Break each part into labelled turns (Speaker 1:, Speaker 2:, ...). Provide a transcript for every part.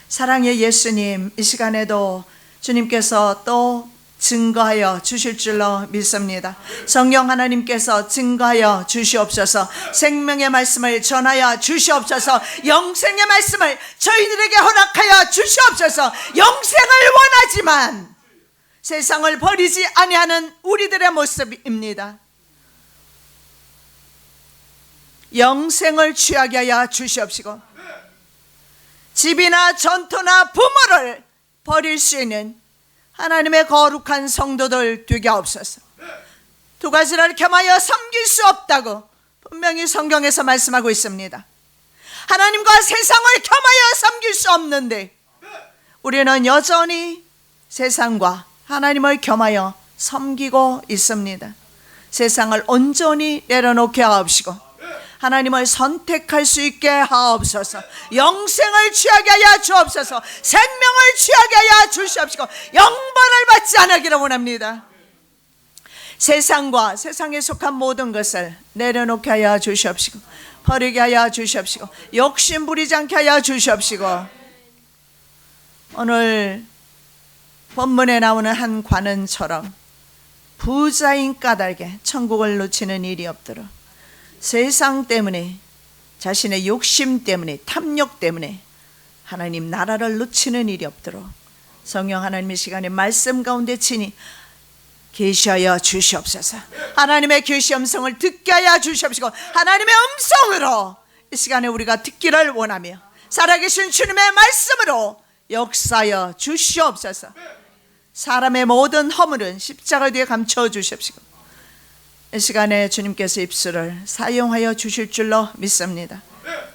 Speaker 1: 사랑의 예수님, 이 시간에도 주님께서 또 증거하여 주실 줄로 믿습니다. 성령 하나님께서 증거하여 주시옵소서. 생명의 말씀을 전하여 주시옵소서. 영생의 말씀을 저희들에게 허락하여 주시옵소서. 영생을 원하지만 세상을 버리지 아니하는 우리들의 모습입니다. 영생을 취하게 하여 주시옵시고, 집이나 전토나 부모를 버릴 수 있는 하나님의 거룩한 성도들 되게 하옵소서. 두 가지를 겸하여 섬길 수 없다고 분명히 성경에서 말씀하고 있습니다. 하나님과 세상을 겸하여 섬길 수 없는데 우리는 여전히 세상과 하나님을 겸하여 섬기고 있습니다. 세상을 온전히 내려놓게 하옵시고 하나님을 선택할 수 있게 하옵소서. 영생을 취하게 하여 주옵소서. 생명을 취하게 하여 주시옵시고 영벌을 받지 않기를 원합니다. 세상과 세상에 속한 모든 것을 내려놓게 하여 주시옵시고 버리게 하여 주시옵시고 욕심 부리지 않게 하여 주시옵시고, 오늘 본문에 나오는 한 관원처럼 부자인 까닭에 천국을 놓치는 일이 없도록, 세상 때문에, 자신의 욕심 때문에, 탐욕 때문에 하나님 나라를 놓치는 일이 없도록 성령 하나님의 시간에 말씀 가운데 친히 계시하여 주시옵소서. 하나님의 계시 음성을 듣게 하여 주시옵시고 하나님의 음성으로 이 시간에 우리가 듣기를 원하며 살아계신 주님의 말씀으로 역사하여 주시옵소서. 사람의 모든 허물은 십자가 뒤에 감춰 주시옵시고 이 시간에 주님께서 입술을 사용하여 주실 줄로 믿습니다.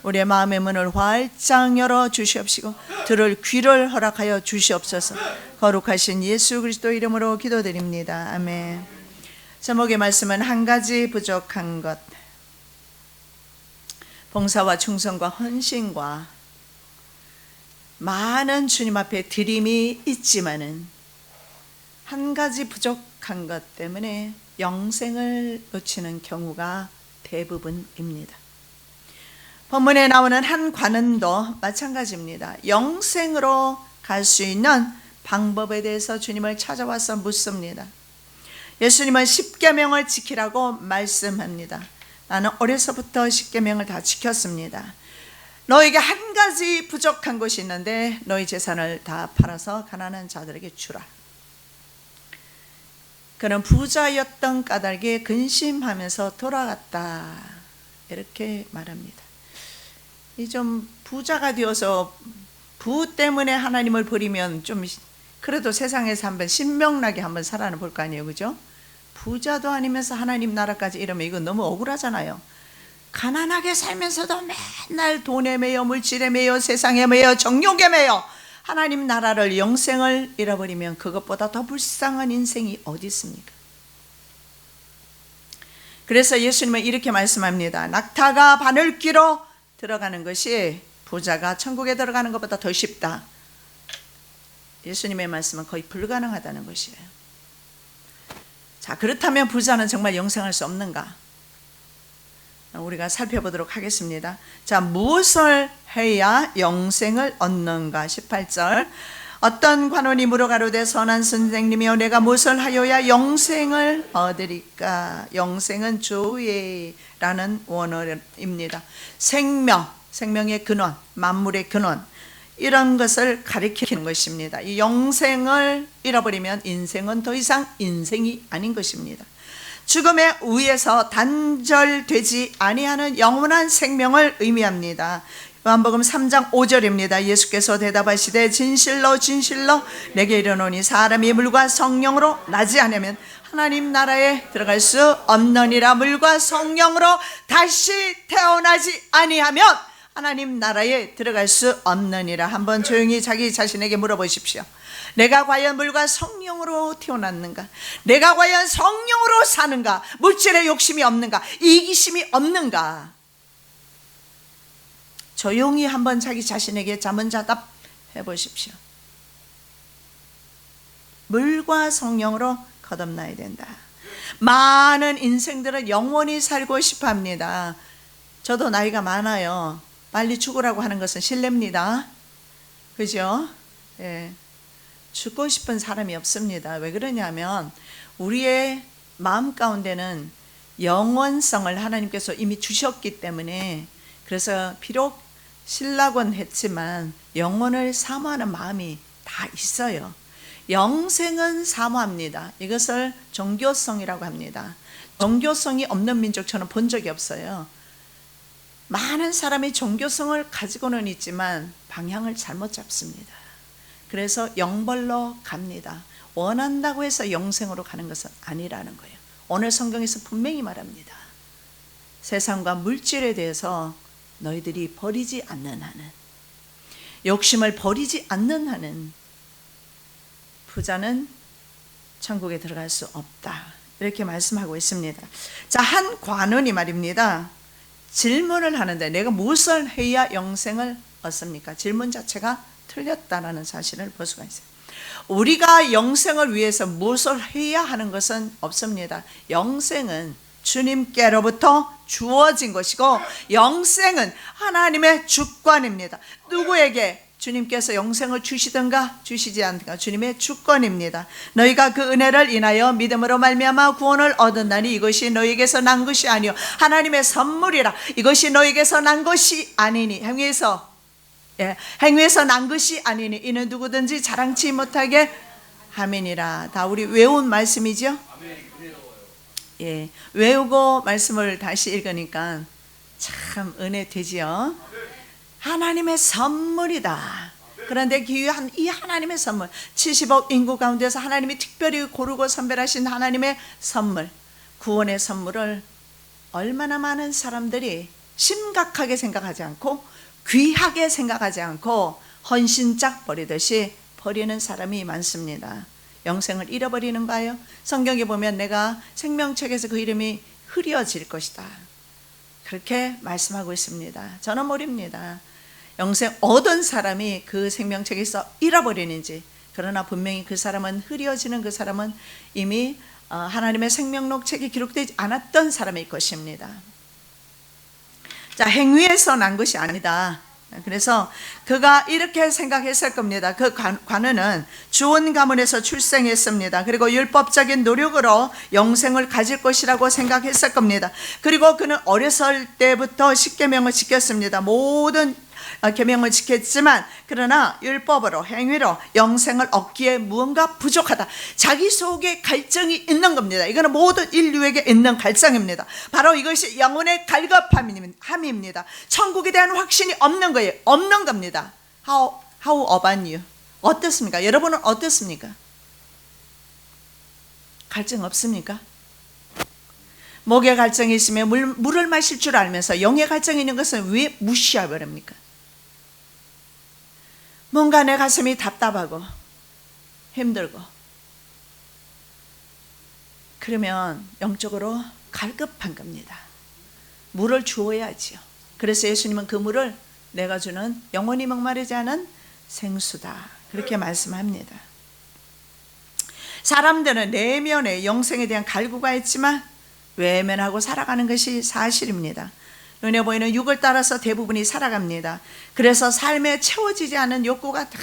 Speaker 1: 우리의 마음의 문을 활짝 열어 주시옵시고 들을 귀를 허락하여 주시옵소서. 거룩하신 예수 그리스도 이름으로 기도드립니다. 아멘. 제목의 말씀은 한 가지 부족한 것. 봉사와 충성과 헌신과 많은 주님 앞에 드림이 있지만은 한 가지 부족한 것 때문에 영생을 놓치는 경우가 대부분입니다. 본문에 나오는 한 관원도 마찬가지입니다. 영생으로 갈 수 있는 방법에 대해서 주님을 찾아와서 묻습니다. 예수님은 십계명을 지키라고 말씀합니다. 나는 어려서부터 십계명을 다 지켰습니다. 너에게 한 가지 부족한 것이 있는데 너희 재산을 다 팔아서 가난한 자들에게 주라. 그는 부자였던 까닭에 근심하면서 돌아갔다, 이렇게 말합니다. 이 좀 부자가 되어서 부 때문에 하나님을 버리면 좀 그래도 세상에서 한번 신명나게 한번 살아는 볼 거 아니에요, 그죠? 부자도 아니면서 하나님 나라까지 이러면 이건 너무 억울하잖아요. 가난하게 살면서도 맨날 돈에 매여, 물질에 매여, 세상에 매여, 정욕에 매여 하나님 나라를, 영생을 잃어버리면 그것보다 더 불쌍한 인생이 어디 있습니까? 그래서 예수님은 이렇게 말씀합니다. 낙타가 바늘귀로 들어가는 것이 부자가 천국에 들어가는 것보다 더 쉽다. 예수님의 말씀은 거의 불가능하다는 것이에요. 자, 그렇다면 부자는 정말 영생할 수 없는가? 우리가 살펴보도록 하겠습니다. 자, 무엇을 해야 영생을 얻는가? 18절. 어떤 관원이 물어가로되 선한 선생님이여 내가 무엇을 하여야 영생을 얻으리까? 영생은 조회라는 원어입니다. 생명의 근원, 만물의 근원, 이런 것을 가리키는 것입니다. 이 영생을 잃어버리면 인생은 더 이상 인생이 아닌 것입니다. 죽음의 위에서 단절되지 아니하는 영원한 생명을 의미합니다. 요한복음 3장 5절입니다. 예수께서 대답하시되 진실로 진실로 내게 이르노니 사람이 물과 성령으로 나지 않으면 하나님 나라에 들어갈 수 없느니라. 물과 성령으로 다시 태어나지 아니하면 하나님 나라에 들어갈 수 없느니라. 한번 조용히 자기 자신에게 물어보십시오. 내가 과연 물과 성령으로 태어났는가? 내가 과연 성령으로 사는가? 물질에 욕심이 없는가? 이기심이 없는가? 조용히 한번 자기 자신에게 자문자답해 보십시오. 물과 성령으로 거듭나야 된다. 많은 인생들은 영원히 살고 싶어 합니다. 저도 나이가 많아요. 빨리 죽으라고 하는 것은 실례입니다. 그죠? 예. 죽고 싶은 사람이 없습니다. 왜 그러냐면 우리의 마음 가운데는 영원성을 하나님께서 이미 주셨기 때문에, 그래서 비록 신라곤 했지만 영혼을 사모하는 마음이 다 있어요. 영생은 사모합니다. 이것을 종교성이라고 합니다. 종교성이 없는 민족 저는 본 적이 없어요. 많은 사람이 종교성을 가지고는 있지만 방향을 잘못 잡습니다. 그래서 영벌로 갑니다. 원한다고 해서 영생으로 가는 것은 아니라는 거예요. 오늘 성경에서 분명히 말합니다. 세상과 물질에 대해서 너희들이 버리지 않는 한은, 욕심을 버리지 않는 한은 부자는 천국에 들어갈 수 없다, 이렇게 말씀하고 있습니다. 자, 한 관원이 말입니다, 질문을 하는데 내가 무엇을 해야 영생을 얻습니까? 질문 자체가 틀렸다라는 사실을 볼 수가 있어요. 우리가 영생을 위해서 무엇을 해야 하는 것은 없습니다. 영생은 주님께로부터 주어진 것이고, 영생은 하나님의 주권입니다. 누구에게? 주님께서 영생을 주시든가 주시지 않든가 주님의 주권입니다. 너희가 그 은혜를 인하여 믿음으로 말미암아 구원을 얻었나니 이것이 너희에게서 난 것이 아니요 하나님의 선물이라. 이것이 너희에게서 난 것이 아니니, 행위에서 난 것이 아니니 이는 누구든지 자랑치 못하게 함이니라. 다 우리 외운 말씀이죠. 예, 외우고 말씀을 다시 읽으니까 참 은혜 되지요. 하나님의 선물이다. 그런데 귀한 이 하나님의 선물, 70억 인구 가운데서 하나님이 특별히 고르고 선별하신 하나님의 선물, 구원의 선물을 얼마나 많은 사람들이 심각하게 생각하지 않고 귀하게 생각하지 않고 헌신짝 버리듯이 버리는 사람이 많습니다. 영생을 잃어버리는가요? 성경에 보면 내가 생명책에서 그 이름이 흐려질 것이다, 그렇게 말씀하고 있습니다. 저는 모릅니다. 영생 얻은 사람이 그 생명책에서 잃어버리는지. 그러나 분명히 그 사람은, 흐려지는 그 사람은 이미 하나님의 생명록 책에 기록되지 않았던 사람일 것입니다. 자, 행위에서 난 것이 아니다. 그래서 그가 이렇게 생각했을 겁니다. 그 관원은 주온 가문에서 출생했습니다. 그리고 율법적인 노력으로 영생을 가질 것이라고 생각했을 겁니다. 그리고 그는 어렸을 때부터 십계명을 지켰습니다. 모든 계명을 지켰지만 그러나 율법으로, 행위로 영생을 얻기에 무언가 부족하다. 자기 속에 갈증이 있는 겁니다. 이거는 모든 인류에게 있는 갈증입니다. 바로 이것이 영혼의 갈급함입니다. 천국에 대한 확신이 없는 거예요. 없는 겁니다. How about you? 어떻습니까? 여러분은 어떻습니까? 갈증 없습니까? 목에 갈증이 있으면 물을 마실 줄 알면서 영의 갈증이 있는 것은 왜 무시해버립니까? 뭔가 내 가슴이 답답하고 힘들고 그러면 영적으로 갈급한 겁니다. 물을 주어야지요. 그래서 예수님은 그 물을 내가 주는 영원히 목마르지 않은 생수다, 그렇게 말씀합니다. 사람들은 내면에 영생에 대한 갈구가 있지만 외면하고 살아가는 것이 사실입니다. 눈에 보이는 육을 따라서 대부분이 살아갑니다. 그래서 삶에 채워지지 않은 욕구가 다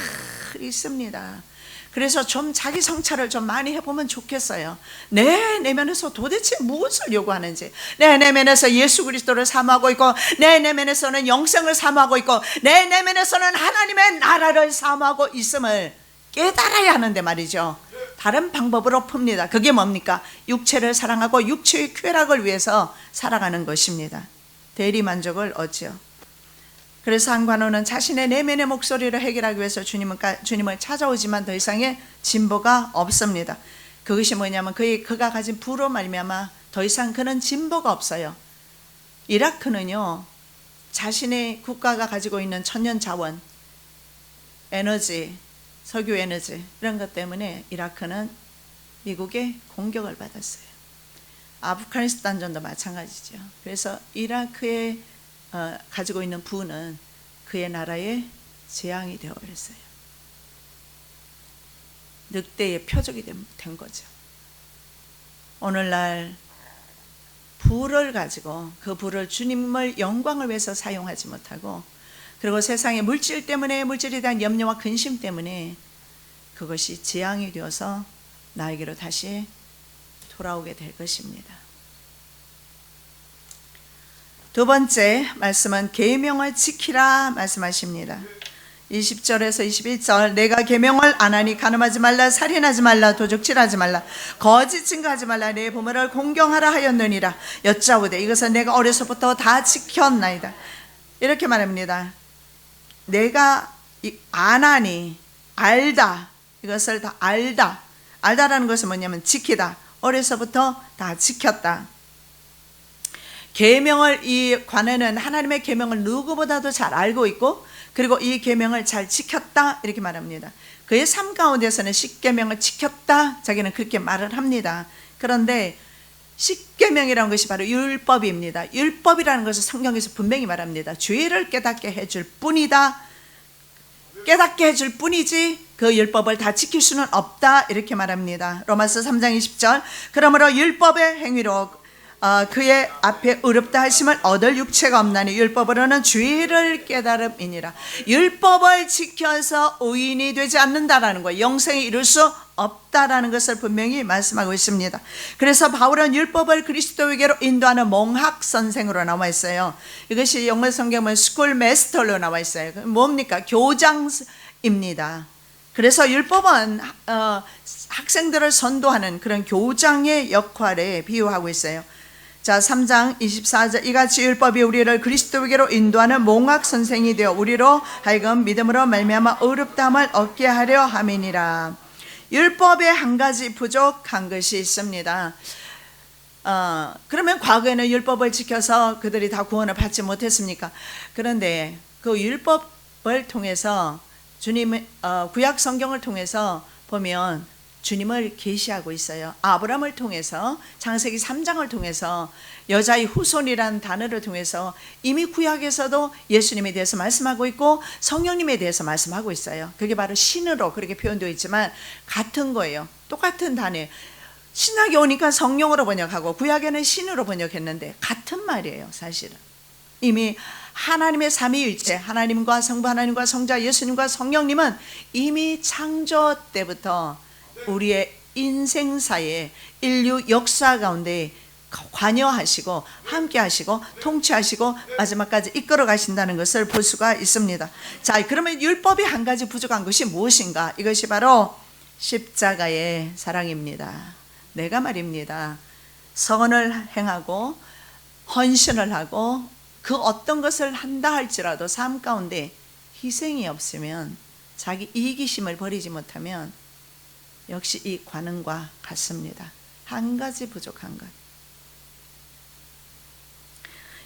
Speaker 1: 있습니다. 그래서 좀 자기 성찰을 좀 많이 해보면 좋겠어요. 내 내면에서 도대체 무엇을 요구하는지, 내 내면에서 예수 그리스도를 사모하고 있고, 내 내면에서는 영생을 사모하고 있고, 내 내면에서는 하나님의 나라를 사모하고 있음을 깨달아야 하는데 말이죠. 다른 방법으로 풉니다. 그게 뭡니까? 육체를 사랑하고 육체의 쾌락을 위해서 살아가는 것입니다. 대리만족을 얻죠. 그래서 한 관원은 자신의 내면의 목소리를 해결하기 위해서 주님을 찾아오지만 더 이상의 진보가 없습니다. 그것이 뭐냐면 그가 가진 부로 말미암아 더 이상 그는 진보가 없어요. 이라크는요, 자신의 국가가 가지고 있는 천연 자원, 에너지, 석유 에너지 이런 것 때문에 이라크는 미국의 공격을 받았어요. 아프가니스탄전도 마찬가지죠. 그래서 이라크에 가지고 있는 부는 그의 나라의 재앙이 되어버렸어요. 늑대의 표적이 된 거죠. 오늘날 부를 가지고 그 부를 주님을 영광을 위해서 사용하지 못하고 그리고 세상의 물질 때문에, 물질에 대한 염려와 근심 때문에 그것이 재앙이 되어서 나에게로 다시 돌아오게 될 것입니다. 두 번째 말씀은 계명을 지키라 말씀하십니다. 20절에서 21절, 내가 계명을 안 하니 간음하지 말라, 살인하지 말라, 도적질하지 말라, 거짓 증거하지 말라, 내 부모를 공경하라 하였느니라. 여짜오되 이것은 내가 어려서부터 다 지켰나이다. 이렇게 말합니다. 내가 안 하니, 알다, 이것을 다 알다. 알다라는 것은 뭐냐면 지키다. 어려서부터 다 지켰다. 계명을, 이 관에는 하나님의 계명을 누구보다도 잘 알고 있고, 그리고 이 계명을 잘 지켰다 이렇게 말합니다. 그의 삶 가운데서는 십계명을 지켰다, 자기는 그렇게 말을 합니다. 그런데 십계명이라는 것이 바로 율법입니다. 율법이라는 것을 성경에서 분명히 말합니다. 죄를 깨닫게 해줄 뿐이다, 깨닫게 해줄 뿐이지 그 율법을 다 지킬 수는 없다 이렇게 말합니다. 로마서 3장 20절, 그러므로 율법의 행위로 그의 앞에 의롭다 하심을 얻을 육체가 없나니 율법으로는 죄를 깨달음이니라. 율법을 지켜서 의인이 되지 않는다라는 거예요. 영생에 이룰 수 없다라는 것을 분명히 말씀하고 있습니다. 그래서 바울은 율법을 그리스도에게로 인도하는 몽학 선생으로 나와 있어요. 이것이 영어 성경은 스쿨 마스터로 나와 있어요. 뭡니까? 교장입니다. 그래서 율법은 학생들을 선도하는 그런 교장의 역할에 비유하고 있어요. 자, 3장 24절, 이같이 율법이 우리를 그리스도에게로 인도하는 몽학 선생이 되어 우리로 하여금 믿음으로 말미암아 의롭다함을 얻게 하려 함이니라. 율법에 한 가지 부족한 것이 있습니다. 그러면 과거에는 율법을 지켜서 그들이 다 구원을 받지 못했습니까? 그런데 그 율법을 통해서 주님의 구약 성경을 통해서 보면 주님을 계시하고 있어요. 아브라함을 통해서, 창세기 3장을 통해서, 여자의 후손이라는 단어를 통해서 이미 구약에서도 예수님에 대해서 말씀하고 있고 성령님에 대해서 말씀하고 있어요. 그게 바로 신으로 그렇게 표현되어 있지만 같은 거예요. 똑같은 단어예요. 신약에 오니까 성령으로 번역하고 구약에는 신으로 번역했는데 같은 말이에요. 사실은 이미 하나님의 삼위일체, 하나님과 성부, 하나님과 성자, 예수님과 성령님은 이미 창조 때부터 우리의 인생사에 인류 역사 가운데 관여하시고 함께 하시고 통치하시고 마지막까지 이끌어 가신다는 것을 볼 수가 있습니다. 자, 그러면 율법이 한 가지 부족한 것이 무엇인가? 이것이 바로 십자가의 사랑입니다. 내가 말입니다, 선을 행하고 헌신을 하고 그 어떤 것을 한다 할지라도 삶 가운데 희생이 없으면, 자기 이기심을 버리지 못하면 역시 이 관음과 같습니다. 한 가지 부족한 것.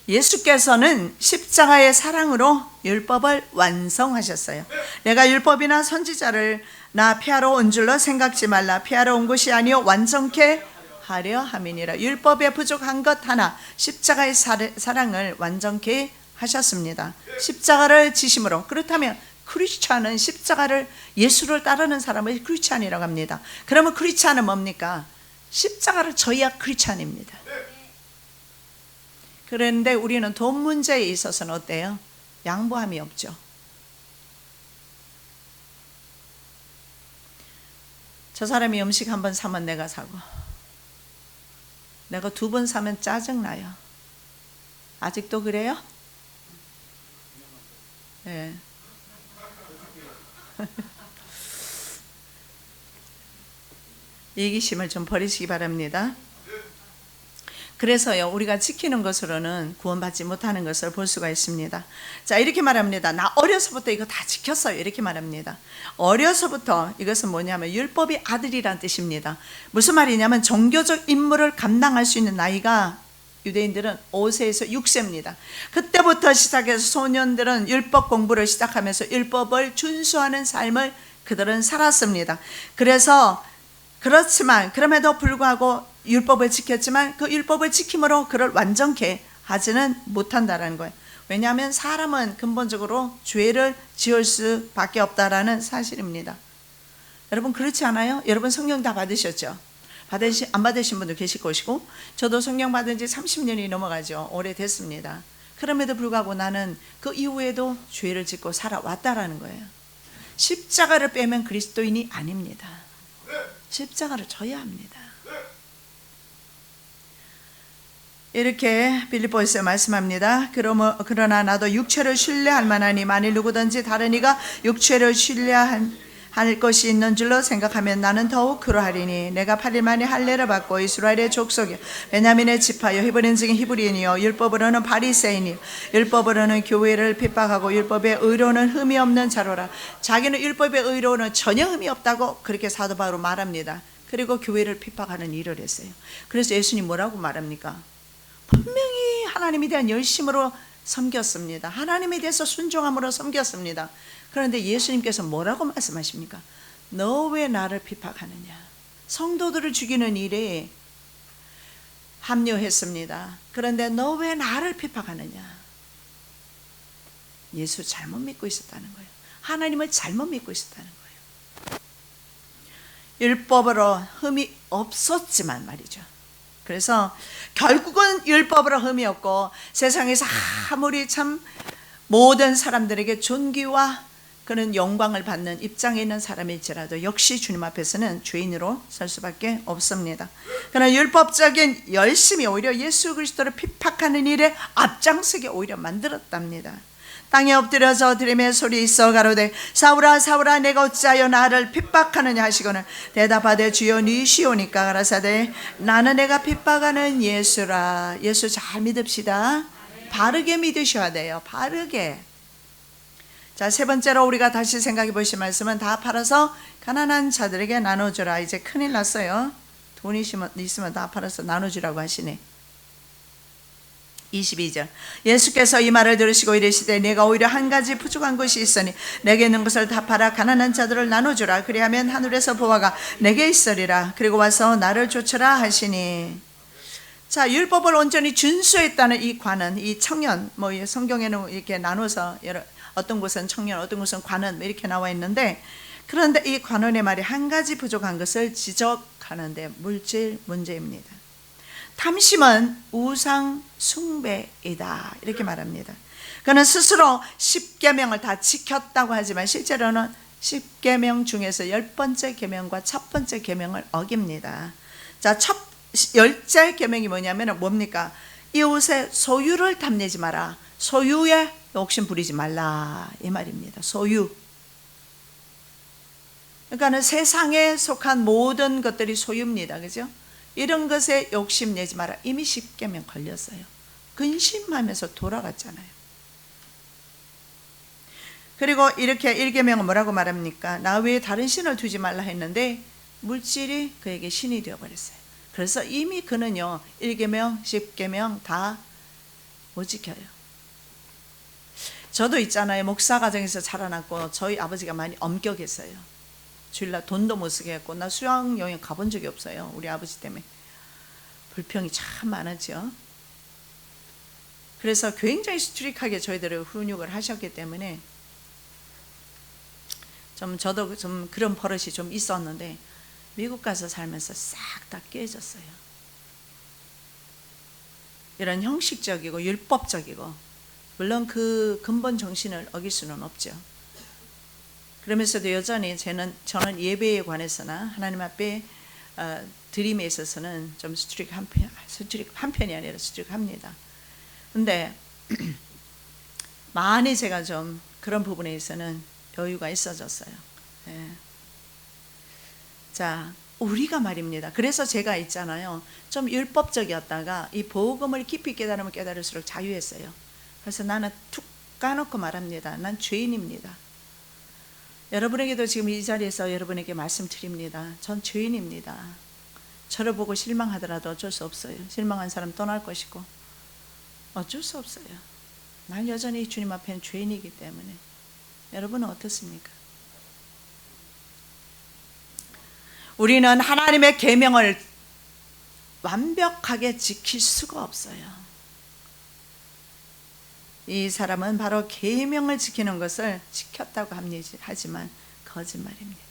Speaker 1: 예수께서는 십자가의 사랑으로 율법을 완성하셨어요. 내가 율법이나 선지자를 나 피하러 온 줄로 생각지 말라. 피하러 온 것이 아니요 완전케 하려 함이니라. 율법에 부족한 것 하나, 십자가의 사랑을 완전케 하셨습니다. 십자가를 지심으로. 그렇다면 크리스찬은 십자가를, 예수를 따르는 사람을 크리스찬이라고 합니다. 그러면 크리스찬은 뭡니까? 십자가를 져야 크리스찬입니다. 그런데 우리는 돈 문제에 있어서는 어때요? 양보함이 없죠. 저 사람이 음식 한 번 사면 내가 사고, 내가 두 번 사면 짜증나요. 아직도 그래요? 네. 이기심을 좀 버리시기 바랍니다. 그래서요, 우리가 지키는 것으로는 구원받지 못하는 것을 볼 수가 있습니다. 자, 이렇게 말합니다. 나 어려서부터 이거 다 지켰어요. 이렇게 말합니다. 어려서부터, 이것은 뭐냐면 율법이 아들이란 뜻입니다. 무슨 말이냐면 종교적 임무를 감당할 수 있는 나이가 유대인들은 5세에서 6세입니다. 그때부터 시작해서 소년들은 율법 공부를 시작하면서 율법을 준수하는 삶을 그들은 살았습니다. 그래서 그렇지만 그럼에도 불구하고 율법을 지켰지만 그 율법을 지킴으로 그를 완전케 하지는 못한다는 거예요. 왜냐하면 사람은 근본적으로 죄를 지을 수밖에 없다라는 사실입니다. 여러분 그렇지 않아요? 여러분 성령 다 받으셨죠? 안 받으신 분도 계실 것이고, 저도 성령 받은 지 30년이 넘어가죠. 오래됐습니다. 그럼에도 불구하고 나는 그 이후에도 죄를 짓고 살아왔다라는 거예요. 십자가를 빼면 그리스도인이 아닙니다. 십자가를 져야 합니다. 이렇게 빌립보에서 말씀합니다. 그러나 나도 육체를 신뢰할 만하니 만일 누구든지 다른 이가 육체를 신뢰할 것이 있는 줄로 생각하면 나는 더욱 그러하리니 내가 8일 만에 할례를 받고 이스라엘의 족속이요 베냐민의 지파요 히브리인 중에 히브리인이요 율법으로는 바리새인이요 율법으로는 교회를 핍박하고 율법의 의로는 흠이 없는 자로라. 자기는 율법의 의로는 전혀 흠이 없다고 그렇게 사도 바울은 말합니다. 그리고 교회를 핍박하는 일을 했어요. 그래서 예수님 뭐라고 말합니까? 분명히 하나님에 대한 열심으로 섬겼습니다. 하나님에 대해서 순종함으로 섬겼습니다. 그런데 예수님께서 뭐라고 말씀하십니까? 너 왜 나를 핍박하느냐? 성도들을 죽이는 일에 합류했습니다. 그런데 너 왜 나를 핍박하느냐? 예수 잘못 믿고 있었다는 거예요. 하나님을 잘못 믿고 있었다는 거예요. 율법으로 흠이 없었지만 말이죠. 그래서 결국은 율법으로 흠이 없고 세상에서 아무리 참 모든 사람들에게 존귀와 그런 영광을 받는 입장에 있는 사람일지라도 역시 주님 앞에서는 죄인으로 설 수밖에 없습니다. 그러나 율법적인 열심이 오히려 예수 그리스도를 핍박하는 일에 앞장서게 오히려 만들었답니다. 땅에 엎드려서 들으며 소리 있어 가로되 사울아 사울아 내가 어찌하여 나를 핍박하느냐 하시거늘 대답하되 주여 니시오니까 가라사대 나는 내가 핍박하는 예수라. 예수 잘 믿읍시다. 바르게 믿으셔야 돼요. 바르게. 자, 세 번째로 우리가 다시 생각해 보실 말씀은 다 팔아서 가난한 자들에게 나눠주라. 이제 큰일 났어요. 돈이 있으면 다 팔아서 나눠주라고 하시네. 22절 예수께서 이 말을 들으시고 이르시되 내가 오히려 한 가지 부족한 것이 있으니 내게 있는 것을 다 팔아 가난한 자들을 나눠주라. 그리하면 하늘에서 보화가 내게 있으리라. 그리고 와서 나를 쫓으라 하시니. 자, 율법을 온전히 준수했다는 이 관은, 이 청년, 뭐 성경에는 이렇게 나눠서 어떤 곳은 청년, 어떤 곳은 관원 이렇게 나와 있는데, 그런데 이 관원의 말이 한 가지 부족한 것을 지적하는데 물질 문제입니다. 탐심은 우상 숭배이다 이렇게 말합니다. 그는 스스로 10계명을 다 지켰다고 하지만 실제로는 10계명 중에서 10번째 계명과 첫 번째 계명을 어깁니다. 자, 첫 10째 계명이 뭐냐면 뭡니까? 이웃의 소유를 탐내지 마라. 소유에 욕심 부리지 말라 이 말입니다. 소유. 그러니까 세상에 속한 모든 것들이 소유입니다. 그죠? 이런 것에 욕심내지 마라. 이미 10계명 걸렸어요. 근심하면서 돌아갔잖아요. 그리고 이렇게 1계명은 뭐라고 말합니까? 나 외에 다른 신을 두지 말라 했는데 물질이 그에게 신이 되어버렸어요. 그래서 이미 그는요 1계명, 10계명 다 못 지켜요. 저도 있잖아요. 목사 가정에서 자라났고 저희 아버지가 많이 엄격했어요. 주일날 돈도 못 쓰게 했고 나 수학여행 가본 적이 없어요. 우리 아버지 때문에 불평이 참 많았죠. 그래서 굉장히 스트릭하게 저희들을 훈육을 하셨기 때문에 저도 좀 그런 버릇이 좀 있었는데 미국 가서 살면서 싹 다 깨졌어요. 이런 형식적이고 율법적이고 물론 그 근본 정신을 어길 수는 없죠. 그러면서도 여전히 저는 예배에 관해서나 하나님 앞에 드림에 있어서는 좀 스트릭한 편이 아니라 스트릭합니다. 근데 많이 제가 좀 그런 부분에 있어서는 여유가 있어졌어요. 예. 자, 우리가 말입니다. 그래서 제가 있잖아요. 좀 율법적이었다가 이 복음을 깊이 깨달으면 깨달을수록 자유했어요. 그래서 나는 툭 까놓고 말합니다. 난 죄인입니다. 여러분에게도 지금 이 자리에서 여러분에게 말씀드립니다. 전 죄인입니다. 저를 보고 실망하더라도 어쩔 수 없어요. 실망한 사람 떠날 것이고 어쩔 수 없어요. 난 여전히 주님 앞에는 죄인이기 때문에. 여러분은 어떻습니까? 우리는 하나님의 계명을 완벽하게 지킬 수가 없어요. 이 사람은 바로 계명을 지키는 것을 지켰다고 하지만 거짓말입니다.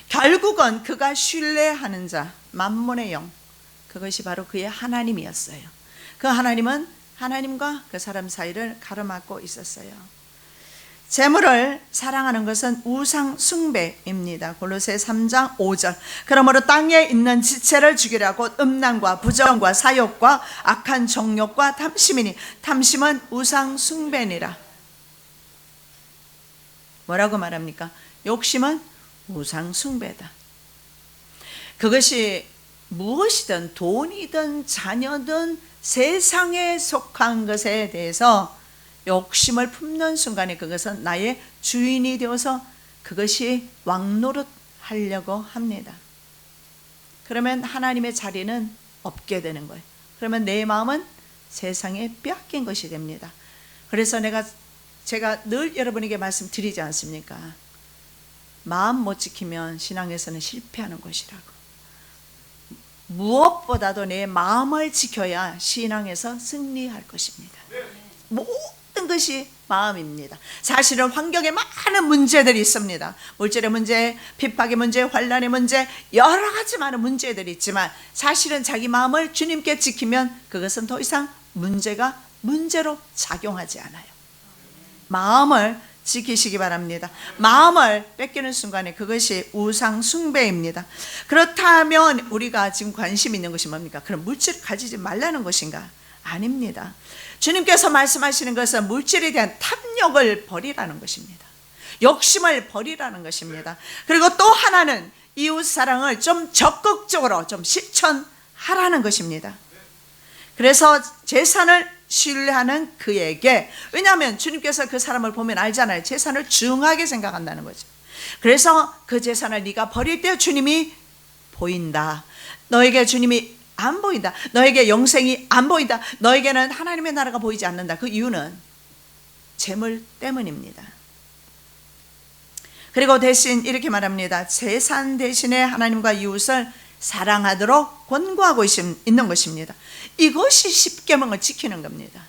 Speaker 1: 결국은 그가 신뢰하는 자, 만몬의 영, 그것이 바로 그의 하나님이었어요. 그 하나님은 하나님과 그 사람 사이를 가로막고 있었어요. 재물을 사랑하는 것은 우상 숭배입니다. 골로새 3장 5절. 그러므로 땅에 있는 지체를 죽이라고 음란과 부정과 사욕과 악한 정욕과 탐심이니 탐심은 우상 숭배니라. 뭐라고 말합니까? 욕심은 우상 숭배다. 그것이 무엇이든 돈이든 자녀든 세상에 속한 것에 대해서 욕심을 품는 순간에 그것은 나의 주인이 되어서 그것이 왕노릇 하려고 합니다. 그러면 하나님의 자리는 없게 되는 거예요. 그러면 내 마음은 세상에 빼앗긴 것이 됩니다. 그래서 제가 늘 여러분에게 말씀드리지 않습니까? 마음 못 지키면 신앙에서는 실패하는 것이라고. 무엇보다도 내 마음을 지켜야 신앙에서 승리할 것입니다. 모든 것이 마음입니다. 사실은 환경에 많은 문제들이 있습니다. 물질의 문제, 핍박의 문제, 환난의 문제, 여러 가지 많은 문제들이 있지만 사실은 자기 마음을 주님께 지키면 그것은 더 이상 문제로 작용하지 않아요. 마음을 지키시기 바랍니다. 마음을 뺏기는 순간에 그것이 우상 숭배입니다. 그렇다면 우리가 지금 관심 있는 것이 뭡니까? 그럼 물질을 가지지 말라는 것인가? 아닙니다. 주님께서 말씀하시는 것은 물질에 대한 탐욕을 버리라는 것입니다. 욕심을 버리라는 것입니다. 그리고 또 하나는 이웃사랑을 좀 적극적으로 좀 실천하라는 것입니다. 그래서 재산을 신뢰하는 그에게, 왜냐하면 주님께서 그 사람을 보면 알잖아요. 재산을 중하게 생각한다는 거죠. 그래서 그 재산을 네가 버릴 때 주님이 보인다. 너에게 주님이 안 보인다. 너에게 영생이 안 보인다. 너에게는 하나님의 나라가 보이지 않는다. 그 이유는 재물 때문입니다. 그리고 대신 이렇게 말합니다. 재산 대신에 하나님과 이웃을 사랑하도록 권고하고 있는 것입니다. 이것이 십계명을 지키는 겁니다.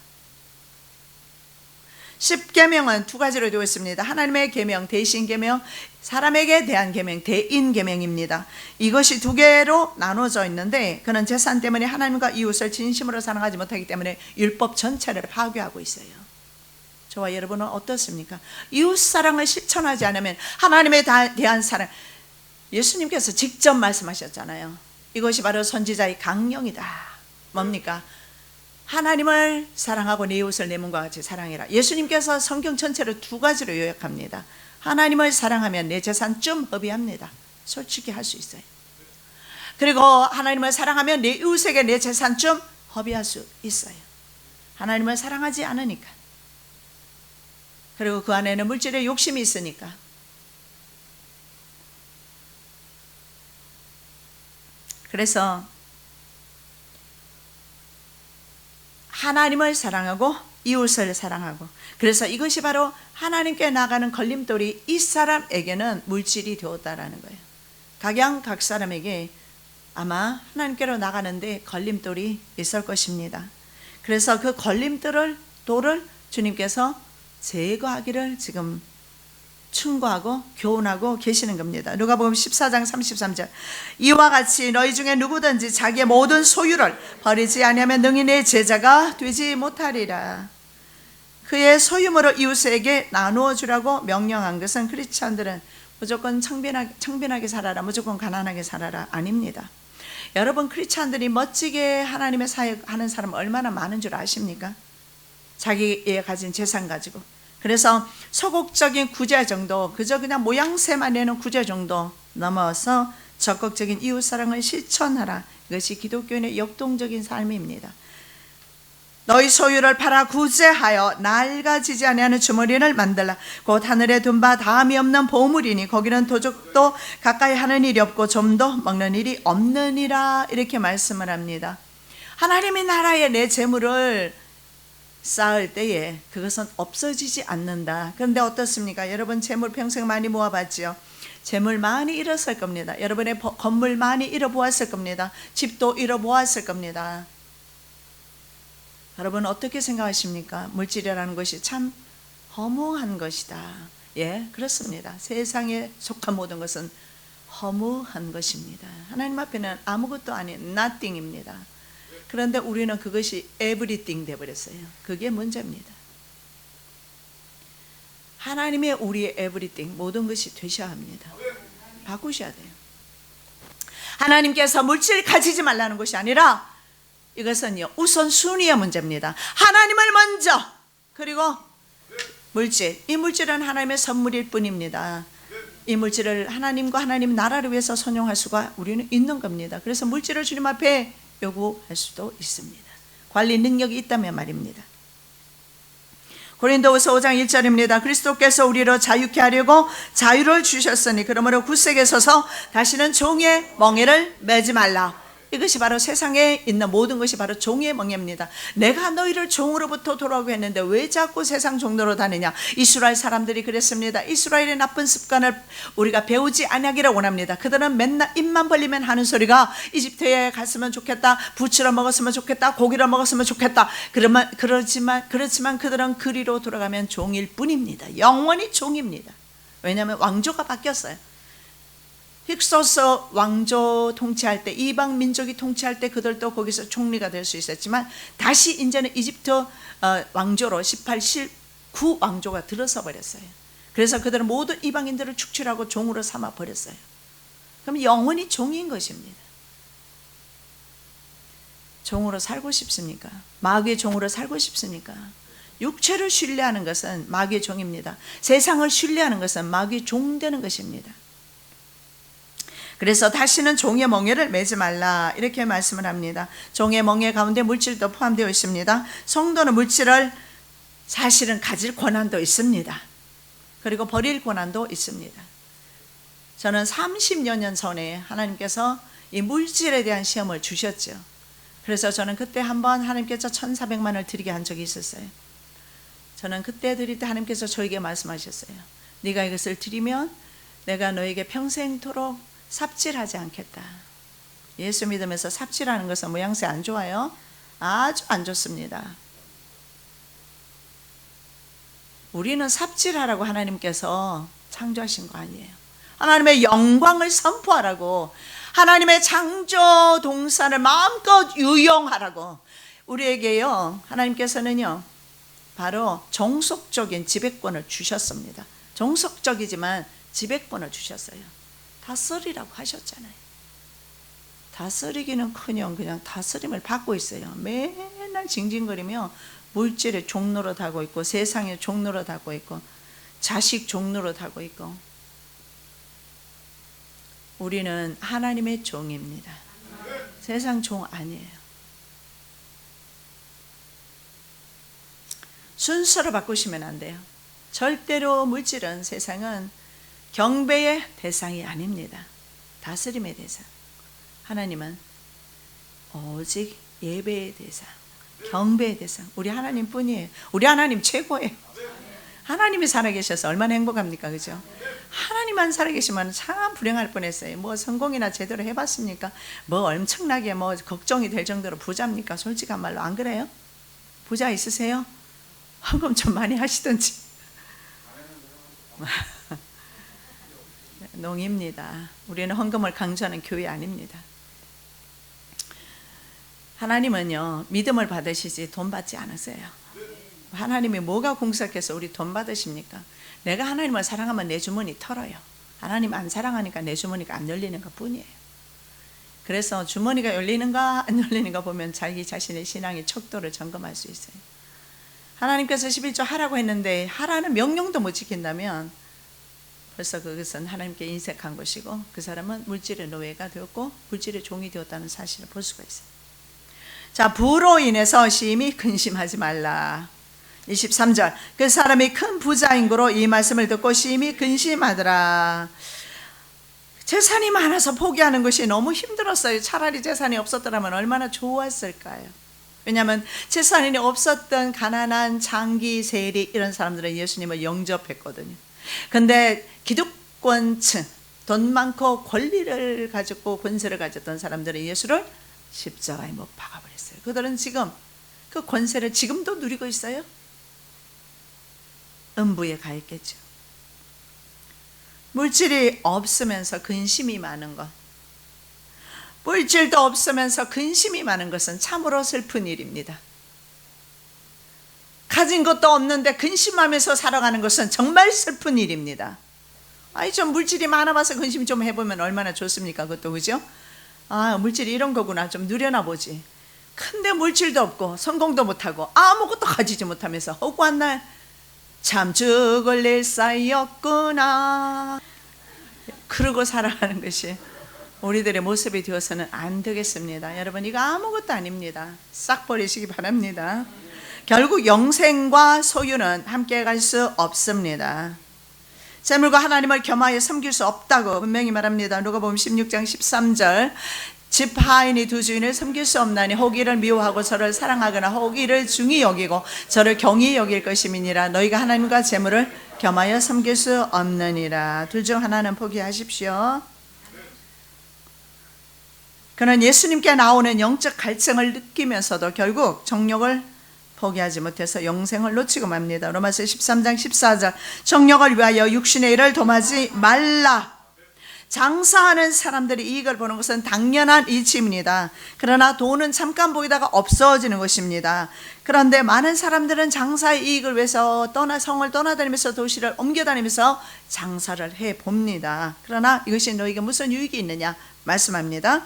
Speaker 1: 십계명은 두 가지로 되어 있습니다. 하나님의 계명, 대신 계명, 사람에게 대한 계명, 대인 계명입니다. 이것이 두 개로 나눠져 있는데 그는 재산 때문에 하나님과 이웃을 진심으로 사랑하지 못하기 때문에 율법 전체를 파괴하고 있어요. 저와 여러분은 어떻습니까? 이웃 사랑을 실천하지 않으면 하나님에 대한 사랑, 예수님께서 직접 말씀하셨잖아요. 이것이 바로 선지자의 강령이다. 뭡니까? 하나님을 사랑하고 내 이웃을 내 몸과 같이 사랑해라. 예수님께서 성경 전체를 두 가지로 요약합니다. 하나님을 사랑하면 내 재산 좀 허비합니다. 솔직히 할 수 있어요. 그리고 하나님을 사랑하면 내 이웃에게 내 재산 좀 허비할 수 있어요. 하나님을 사랑하지 않으니까. 그리고 그 안에는 물질의 욕심이 있으니까. 그래서 하나님을 사랑하고 이웃을 사랑하고, 그래서 이것이 바로 하나님께 나가는 걸림돌이 이 사람에게는 물질이 되었다라는 거예요. 각양 사람에게 아마 하나님께로 나가는데 걸림돌이 있을 것입니다. 그래서 그 걸림돌을 주님께서 제거하기를 지금 충고하고 교훈하고 계시는 겁니다. 누가복음 14장 33절. 이와 같이 너희 중에 누구든지 자기의 모든 소유를 버리지 아니하면 능히 내 제자가 되지 못하리라. 그의 소유물을 이웃에게 나누어 주라고 명령한 것은 크리스찬들은 무조건 청빈하게 살아라, 무조건 가난하게 살아라 아닙니다. 여러분, 크리스찬들이 멋지게 하나님의 사역하는 사람 얼마나 많은 줄 아십니까? 자기의 가진 재산 가지고. 그래서 소극적인 구제 정도, 그저 그냥 모양새만 내는 구제 정도 넘어서 적극적인 이웃사랑을 실천하라. 이것이 기독교인의 역동적인 삶입니다. 너희 소유를 팔아 구제하여 낡아지지 아니하는 주머니를 만들라. 곧 하늘에 둔 바 다함이 없는 보물이니 거기는 도적도 가까이 하는 일이 없고 좀도 먹는 일이 없느니라. 이렇게 말씀을 합니다. 하나님의 나라에 내 재물을 쌓을 때에 그것은 없어지지 않는다. 그런데 어떻습니까? 여러분, 재물 평생 많이 모아봤죠? 재물 많이 잃었을 겁니다. 여러분의 건물 많이 잃어보았을 겁니다. 집도 잃어보았을 겁니다. 여러분, 어떻게 생각하십니까? 물질이라는 것이 참 허무한 것이다. 예, 그렇습니다. 세상에 속한 모든 것은 허무한 것입니다. 하나님 앞에는 아무것도 아닌 nothing입니다. 그런데 우리는 그것이 에브리띵 되어버렸어요. 그게 문제입니다. 하나님의 우리의 에브리띵, 모든 것이 되셔야 합니다. 바꾸셔야 돼요. 하나님께서 물질 가지지 말라는 것이 아니라 이것은요, 우선순위의 문제입니다. 하나님을 먼저, 그리고 물질, 이 물질은 하나님의 선물일 뿐입니다. 이 물질을 하나님과 하나님 나라를 위해서 선용할 수가 우리는 있는 겁니다. 그래서 물질을 주님 앞에 요구할 수도 있습니다. 관리 능력이 있다면 말입니다. 고린도후서 5장 1절입니다. 그리스도께서 우리로 자유케 하려고 자유를 주셨으니 그러므로 굳세게 서서 다시는 종의 멍에를 매지 말라. 이것이 바로 세상에 있는 모든 것이 바로 종의 멍에입니다. 내가 너희를 종으로부터 돌아오게 했는데 왜 자꾸 세상 종로로 다니냐. 이스라엘 사람들이 그랬습니다. 이스라엘의 나쁜 습관을 우리가 배우지 아니하기를 원합니다. 그들은 맨날 입만 벌리면 하는 소리가 이집트에 갔으면 좋겠다, 부추를 먹었으면 좋겠다, 고기를 먹었으면 좋겠다. 그렇지만 그들은 그리로 돌아가면 종일 뿐입니다. 영원히 종입니다. 왜냐하면 왕조가 바뀌었어요. 힉소스 왕조 통치할 때, 이방 민족이 통치할 때 그들도 거기서 총리가 될 수 있었지만 다시 이제는 이집트 왕조로 18, 19 왕조가 들어서 버렸어요. 그래서 그들은 모든 이방인들을 축출하고 종으로 삼아 버렸어요. 그럼 영원히 종인 것입니다. 종으로 살고 싶습니까? 마귀의 종으로 살고 싶습니까? 육체를 신뢰하는 것은 마귀의 종입니다. 세상을 신뢰하는 것은 마귀의 종 되는 것입니다. 그래서 다시는 종의 멍에를 매지 말라, 이렇게 말씀을 합니다. 종의 멍에 가운데 물질도 포함되어 있습니다. 성도는 물질을 사실은 가질 권한도 있습니다. 그리고 버릴 권한도 있습니다. 저는 30여 년 전에 하나님께서 이 물질에 대한 시험을 주셨죠. 그래서 저는 그때 한번 하나님께서 1,400만 원을 드리게 한 적이 있었어요. 저는 그때 드릴 때 하나님께서 저에게 말씀하셨어요. 네가 이것을 드리면 내가 너에게 평생토록 삽질하지 않겠다. 예수 믿으면서 삽질하는 것은 모양새 안 좋아요? 아주 안 좋습니다. 우리는 삽질하라고 하나님께서 창조하신 거 아니에요. 하나님의 영광을 선포하라고, 하나님의 창조 동산을 마음껏 유용하라고 우리에게요, 하나님께서는요 바로 종속적인 지배권을 주셨습니다. 종속적이지만 지배권을 주셨어요. 다스리라고 하셨잖아요. 다스리기는커녕 그냥 다스림을 받고 있어요. 맨날 징징거리며 물질의 종로로 타고 있고, 세상의 종로로 타고 있고, 자식 종로로 타고 있고. 우리는 하나님의 종입니다. 세상 종 아니에요. 순서로 바꾸시면 안 돼요. 절대로 물질은, 세상은 경배의 대상이 아닙니다. 다스림의 대상. 하나님은 오직 예배의 대상, 경배의 대상. 우리 하나님 뿐이에요. 우리 하나님 최고예요. 하나님이 살아계셔서 얼마나 행복합니까? 그죠? 하나님만 살아계시면 참 불행할 뻔했어요. 뭐 성공이나 제대로 해봤습니까? 뭐 엄청나게 뭐 걱정이 될 정도로 부자입니까? 솔직한 말로 안 그래요? 부자 있으세요? 헌금 좀 많이 하시던지. 농입니다. 우리는 헌금을 강조하는 교회 아닙니다. 하나님은요, 믿음을 받으시지 돈 받지 않으세요. 하나님이 뭐가 공석해서 우리 돈 받으십니까? 내가 하나님을 사랑하면 내 주머니 털어요. 하나님 안 사랑하니까 내 주머니가 안 열리는 것 뿐이에요. 그래서 주머니가 열리는가 안 열리는가 보면 자기 자신의 신앙의 척도를 점검할 수 있어요. 하나님께서 11조 하라고 했는데 하라는 명령도 못 지킨다면 벌써 그것은 하나님께 인색한 것이고, 그 사람은 물질의 노예가 되었고 물질의 종이 되었다는 사실을 볼 수가 있어요. 자, 부로 인해서 심히 근심하지 말라. 23절, 그 사람이 큰 부자인 고로 이 말씀을 듣고 심히 근심하더라. 재산이 많아서 포기하는 것이 너무 힘들었어요. 차라리 재산이 없었더라면 얼마나 좋았을까요? 왜냐하면 재산이 없었던 가난한 장기, 세리 이런 사람들은 예수님을 영접했거든요. 근데 기득권층, 돈 많고 권리를 가지고 권세를 가졌던 사람들은 예수를 십자가에 못 박아버렸어요. 그들은 지금 그 권세를 지금도 누리고 있어요. 음부에 가 있겠죠. 물질이 없으면서 근심이 많은 것, 물질도 없으면서 근심이 많은 것은 참으로 슬픈 일입니다. 가진 것도 없는데 근심하면서 살아가는 것은 정말 슬픈 일입니다. 아이, 좀 물질이 많아봐서 근심 좀 해보면 얼마나 좋습니까? 그것도, 그죠? 아, 물질이 이런 거구나, 좀 누려나 보지. 근데 물질도 없고 성공도 못하고 아무것도 가지지 못하면서 허구한 날 참 죽을 일 쌓였구나 그러고 살아가는 것이 우리들의 모습이 되어서는 안 되겠습니다. 여러분, 이거 아무것도 아닙니다. 싹 버리시기 바랍니다. 결국 영생과 소유는 함께 갈 수 없습니다. 재물과 하나님을 겸하여 섬길 수 없다고 분명히 말합니다. 누가복음 16장 13절, 집 하인이 두 주인을 섬길 수 없나니 혹 이를 미워하고 저를 사랑하거나 혹 이를 중히 여기고 저를 경히 여길 것임이니라. 너희가 하나님과 재물을 겸하여 섬길 수 없느니라. 둘 중 하나는 포기하십시오. 그는 예수님께 나오는 영적 갈증을 느끼면서도 결국 정욕을 포기하지 못해서 영생을 놓치고 맙니다. 로마서 13장 14절, 정욕을 위하여 육신의 일을 dom하지 말라. 장사하는 사람들이 이익을 보는 것은 당연한 이치입니다. 그러나 돈은 잠깐 보이다가 없어지는 것입니다. 그런데 많은 사람들은 장사의 이익을 위해서 성을 떠나다니면서 도시를 옮겨다니면서 장사를 해봅니다. 그러나 이것이 너희에게 무슨 유익이 있느냐 말씀합니다.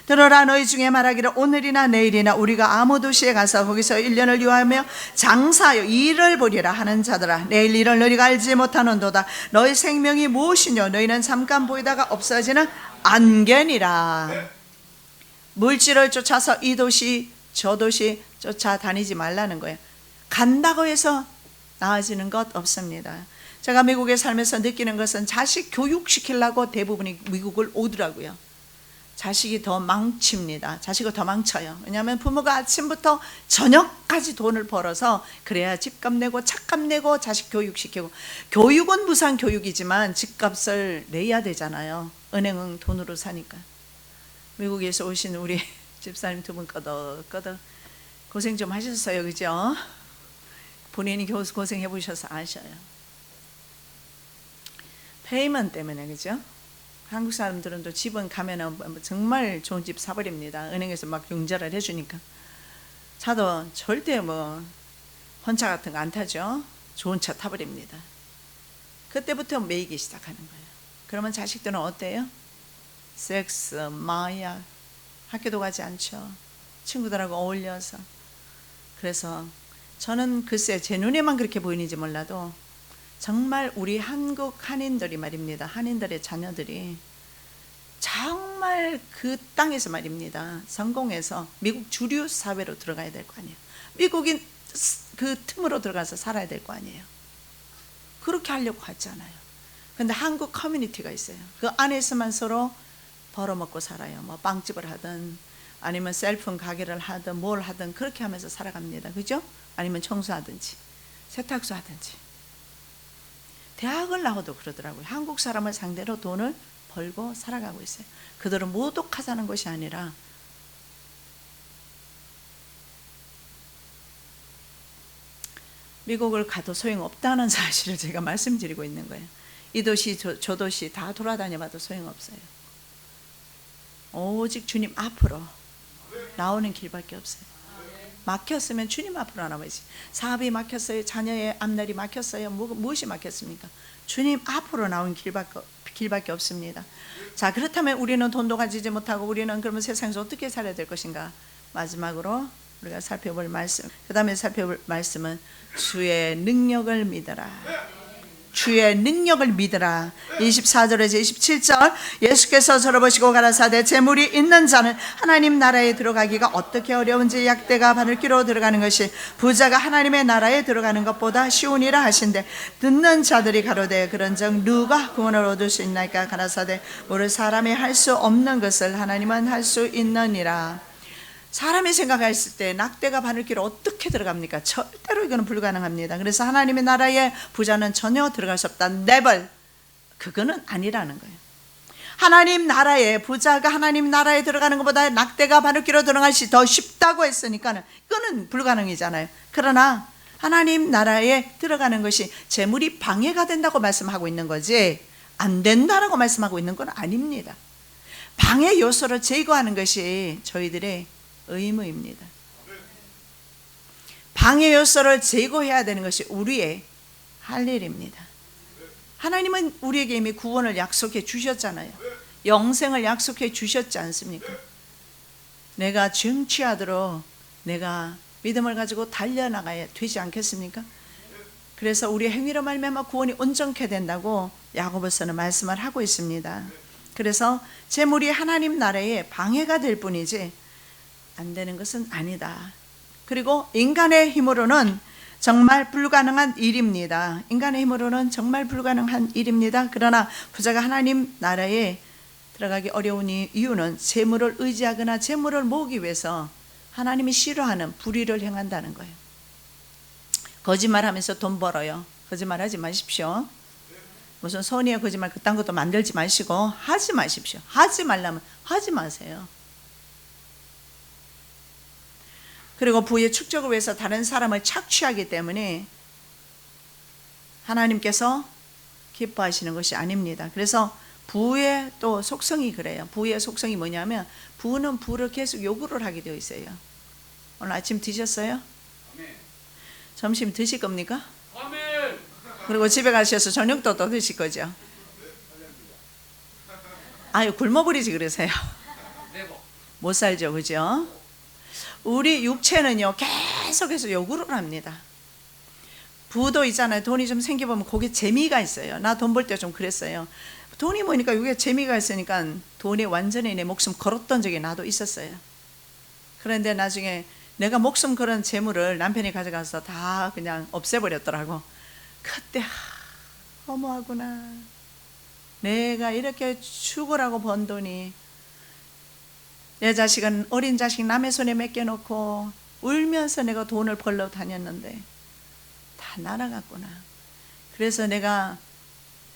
Speaker 1: 들어라, 너희 중에 말하기를 오늘이나 내일이나 우리가 아무 도시에 가서 거기서 1년을 유하며 장사하여 일을 벌이라 하는 자들아, 내일 일을 너희가 알지 못하는도다. 너희 생명이 무엇이뇨? 너희는 잠깐 보이다가 없어지는 안개니라. 물질을 쫓아서 이 도시 저 도시 쫓아다니지 말라는 거예요. 간다고 해서 나아지는 것 없습니다. 제가 미국에 살면서 느끼는 것은 자식 교육시키려고 대부분이 미국을 오더라고요. 자식이 더 망칩니다. 자식을 더 망쳐요. 왜냐하면 부모가 아침부터 저녁까지 돈을 벌어서 그래야 집값 내고 차값 내고 자식 교육시키고, 교육은 무상 교육이지만 집값을 내야 되잖아요. 은행은 돈으로 사니까. 미국에서 오신 우리 집사님 두 분 꺼덕꺼덕 고생 좀 하셨어요, 그죠? 본인이 고생해 보셔서 아셔요. 페이먼 때문에, 그죠? 한국 사람들은 또 집은 가면은 정말 좋은 집 사버립니다. 은행에서 막 융자를 해주니까. 차도 절대 헌차 같은 거 안 타죠. 좋은 차 타버립니다. 그때부터 매이기 시작하는 거예요. 그러면 자식들은 어때요? 섹스, 마약, 학교도 가지 않죠. 친구들하고 어울려서. 그래서 저는 글쎄 제 눈에만 그렇게 보이는지 몰라도 정말 우리 한국 한인들이 말입니다. 한인들의 자녀들이 정말 그 땅에서 말입니다. 성공해서 미국 주류 사회로 들어가야 될 거 아니에요. 미국인 그 틈으로 들어가서 살아야 될 거 아니에요. 그렇게 하려고 하잖아요. 그런데 한국 커뮤니티가 있어요. 그 안에서만 서로 벌어먹고 살아요. 뭐 빵집을 하든 아니면 셀프 가게를 하든 뭘 하든 그렇게 하면서 살아갑니다. 그죠? 아니면 청소하든지 세탁소 하든지. 대학을 나와도 그러더라고요. 한국 사람을 상대로 돈을 벌고 살아가고 있어요. 그들은 모독하자는 것이 아니라 미국을 가도 소용없다는 사실을 제가 말씀드리고 있는 거예요. 이 도시 저 도시 다 돌아다녀봐도 소용없어요. 오직 주님 앞으로 나오는 길밖에 없어요. 막혔으면 주님 앞으로 나와야지. 사업이 막혔어요. 자녀의 앞날이 막혔어요. 무엇이 막혔습니까? 주님 앞으로 나온 길밖에 없습니다. 자, 그렇다면 우리는 돈도 가지지 못하고 우리는 그러면 세상에서 어떻게 살아야 될 것인가? 마지막으로 우리가 살펴볼 말씀, 그 다음에 살펴볼 말씀은 주의 능력을 믿어라. 주의 능력을 믿으라. 24절에서 27절, 예수께서 저를 보시고 가라사대 재물이 있는 자는 하나님 나라에 들어가기가 어떻게 어려운지 약대가 바늘귀로 들어가는 것이 부자가 하나님의 나라에 들어가는 것보다 쉬우니라 하신대. 듣는 자들이 가로되 그런즉 누가 구원을 얻을 수 있나이까? 가라사대 모를 사람이 할 수 없는 것을 하나님은 할 수 있느니라. 사람이 생각했을 때 낙대가 바늘귀로 어떻게 들어갑니까? 절대로 이거는 불가능합니다. 그래서 하나님의 나라에 부자는 전혀 들어갈 수 없다. never. 그거는 아니라는 거예요. 하나님 나라에 부자가 하나님 나라에 들어가는 것보다 낙대가 바늘귀로 들어갈 수 더 쉽다고 했으니까 이거는 불가능이잖아요. 그러나 하나님 나라에 들어가는 것이 재물이 방해가 된다고 말씀하고 있는 거지 안 된다라고 말씀하고 있는 건 아닙니다. 방해 요소를 제거하는 것이 저희들의 의무입니다. 방해 요소를 제거해야 되는 것이 우리의 할 일입니다. 하나님은 우리에게 이미 구원을 약속해 주셨잖아요. 영생을 약속해 주셨지 않습니까? 내가 정취하도록 내가 믿음을 가지고 달려나가야 되지 않겠습니까? 그래서 우리의 행위로 말미암아 구원이 온전케 된다고 야고보서는 말씀을 하고 있습니다. 그래서 재물이 하나님 나라에 방해가 될 뿐이지 안 되는 것은 아니다. 그리고 인간의 힘으로는 정말 불가능한 일입니다. 인간의 힘으로는 정말 불가능한 일입니다. 그러나 부자가 하나님 나라에 들어가기 어려운 이유는 재물을 의지하거나 재물을 모으기 위해서 하나님이 싫어하는 불의를 행한다는 거예요. 거짓말하면서 돈 벌어요. 거짓말하지 마십시오. 무슨 선의의 거짓말 그딴 것도 만들지 마시고 하지 마십시오. 하지 말라면 하지 마세요. 그리고 부의 축적을 위해서 다른 사람을 착취하기 때문에 하나님께서 기뻐하시는 것이 아닙니다. 그래서 부의 또 속성이 그래요. 부의 속성이 뭐냐면 부는 부를 계속 요구를 하게 되어 있어요. 오늘 아침 드셨어요? 점심 드실 겁니까? 그리고 집에 가셔서 저녁도 또 드실 거죠? 아유, 굶어버리지 그러세요. 못 살죠, 그죠? 우리 육체는요 계속해서 요구를 합니다. 부도 있잖아요. 돈이 좀 생겨보면 거기에 재미가 있어요. 나 돈 벌 때 좀 그랬어요. 돈이 모이니까 이게 재미가 있으니까 돈에 완전히 내 목숨 걸었던 적이 나도 있었어요. 그런데 나중에 내가 목숨 걸은 재물을 남편이 가져가서 다 그냥 없애버렸더라고. 그때 허무하구나. 내가 이렇게 죽으라고 번 돈이, 내 자식은 어린 자식 남의 손에 맡겨놓고 울면서 내가 돈을 벌러 다녔는데 다 날아갔구나. 그래서 내가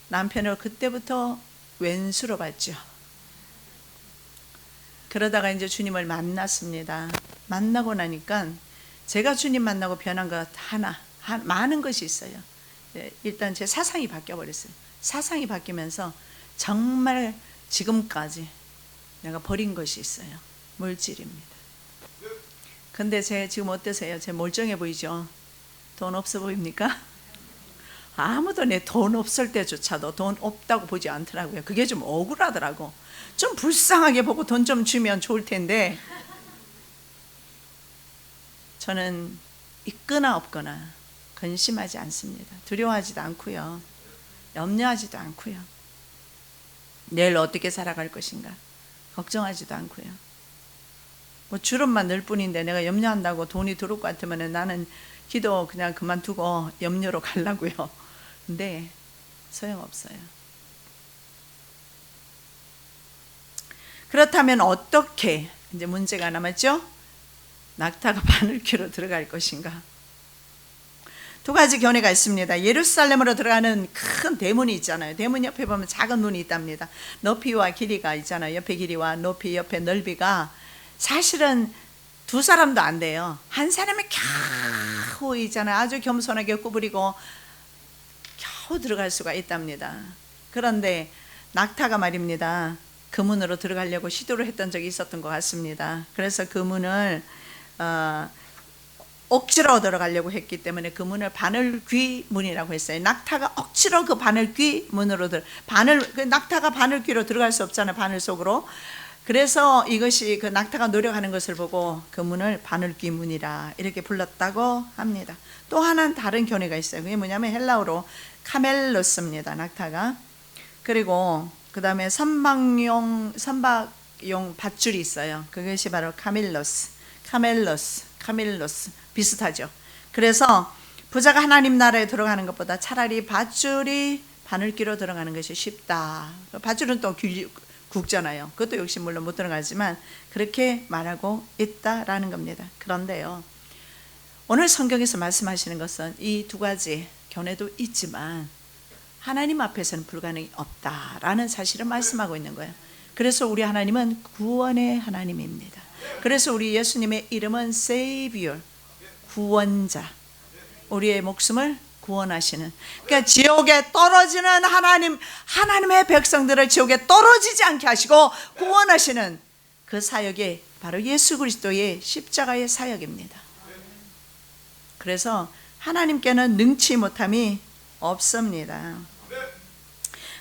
Speaker 1: 남편을 그때부터 왼수로 봤죠. 그러다가 이제 주님을 만났습니다. 만나고 나니까 제가 주님 만나고 변한 것 많은 것이 있어요. 일단 제 사상이 바뀌어버렸어요. 사상이 바뀌면서 정말 지금까지 내가 버린 것이 있어요. 물질입니다. 근데 제 지금 어떠세요? 제 멀쩡해 보이죠? 돈 없어 보입니까? 아무도 내 돈 없을 때조차도 돈 없다고 보지 않더라고요. 그게 좀 억울하더라고. 좀 불쌍하게 보고 돈 좀 주면 좋을 텐데 저는 있거나 없거나 근심하지 않습니다. 두려워하지도 않고요. 염려하지도 않고요. 내일 어떻게 살아갈 것인가 걱정하지도 않고요. 뭐 주름만 늘 뿐인데 내가 염려한다고 돈이 들어올 것 같으면 나는 기도 그냥 그만두고 염려로 가려고요. 근데 소용없어요. 그렇다면 어떻게, 이제 문제가 남았죠? 낙타가 바늘귀로 들어갈 것인가? 두 가지 견해가 있습니다. 예루살렘으로 들어가는 큰 대문이 있잖아요. 대문 옆에 보면 작은 문이 있답니다. 높이와 길이가 있잖아요. 옆에 길이와 높이, 옆에 넓이가 사실은 두 사람도 안 돼요. 한 사람이 겨우 있잖아요. 아주 겸손하게 구부리고 겨우 들어갈 수가 있답니다. 그런데 낙타가 말입니다. 그 문으로 들어가려고 시도를 했던 적이 있었던 것 같습니다. 그래서 그 문을 억지로 들어가려고 했기 때문에 그 문을 바늘귀 문이라고 했어요. 낙타가 억지로 그 바늘귀 문으로 낙타가 바늘귀로 들어갈 수 없잖아요. 바늘 속으로. 그래서 이것이 그 낙타가 노력하는 것을 보고 그 문을 바늘귀 문이라 이렇게 불렀다고 합니다. 또 하나는 다른 견해가 있어요. 그게 뭐냐면 헬라어로 카멜로스입니다. 낙타가. 그리고 그 다음에 선박용 밧줄이 있어요. 그것이 바로 카밀로스 비슷하죠. 그래서 부자가 하나님 나라에 들어가는 것보다 차라리 밧줄이 바늘귀로 들어가는 것이 쉽다. 밧줄은 또 굵잖아요. 그것도 역시 물론 못 들어가지만 그렇게 말하고 있다라는 겁니다. 그런데요, 오늘 성경에서 말씀하시는 것은 이 두 가지 견해도 있지만 하나님 앞에서는 불가능이 없다라는 사실을 말씀하고 있는 거예요. 그래서 우리 하나님은 구원의 하나님입니다. 그래서 우리 예수님의 이름은 Savior, 구원자, 우리의 목숨을 구원하시는, 그러니까 지옥에 떨어지는 하나님의 백성들을 지옥에 떨어지지 않게 하시고 구원하시는 그 사역이 바로 예수 그리스도의 십자가의 사역입니다. 그래서 하나님께는 능치 못함이 없습니다.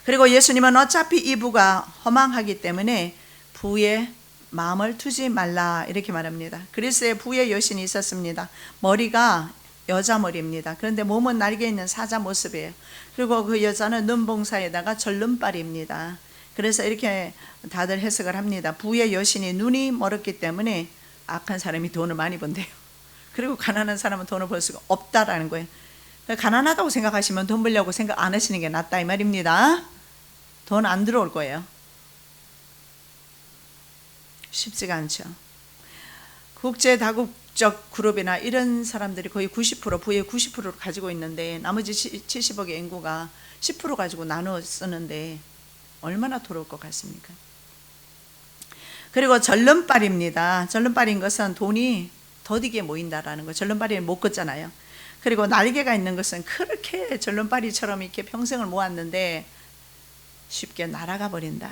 Speaker 1: 그리고 예수님은 어차피 이 부가 허망하기 때문에 부에 마음을 두지 말라 이렇게 말합니다. 그리스에 부의 여신이 있었습니다. 머리가 여자 머리입니다. 그런데 몸은 날개 있는 사자 모습이에요. 그리고 그 여자는 눈봉사에다가 절름발입니다. 그래서 이렇게 다들 해석을 합니다. 부의 여신이 눈이 멀었기 때문에 악한 사람이 돈을 많이 번대요. 그리고 가난한 사람은 돈을 벌 수가 없다라는 거예요. 가난하다고 생각하시면 돈 벌려고 생각 안 하시는 게 낫다 이 말입니다. 돈 안 들어올 거예요. 쉽지가 않죠. 국제 다국적 그룹이나 이런 사람들이 거의 90%, 부의 90%를 가지고 있는데 나머지 70억의 인구가 10% 가지고 나눠 쓰는데 얼마나 돌아올 것 같습니까? 그리고 절름발입니다. 절름발인 것은 돈이 더디게 모인다라는 거. 절름발이 못 걷잖아요. 그리고 날개가 있는 것은 그렇게 절름발이처럼 이렇게 평생을 모았는데 쉽게 날아가 버린다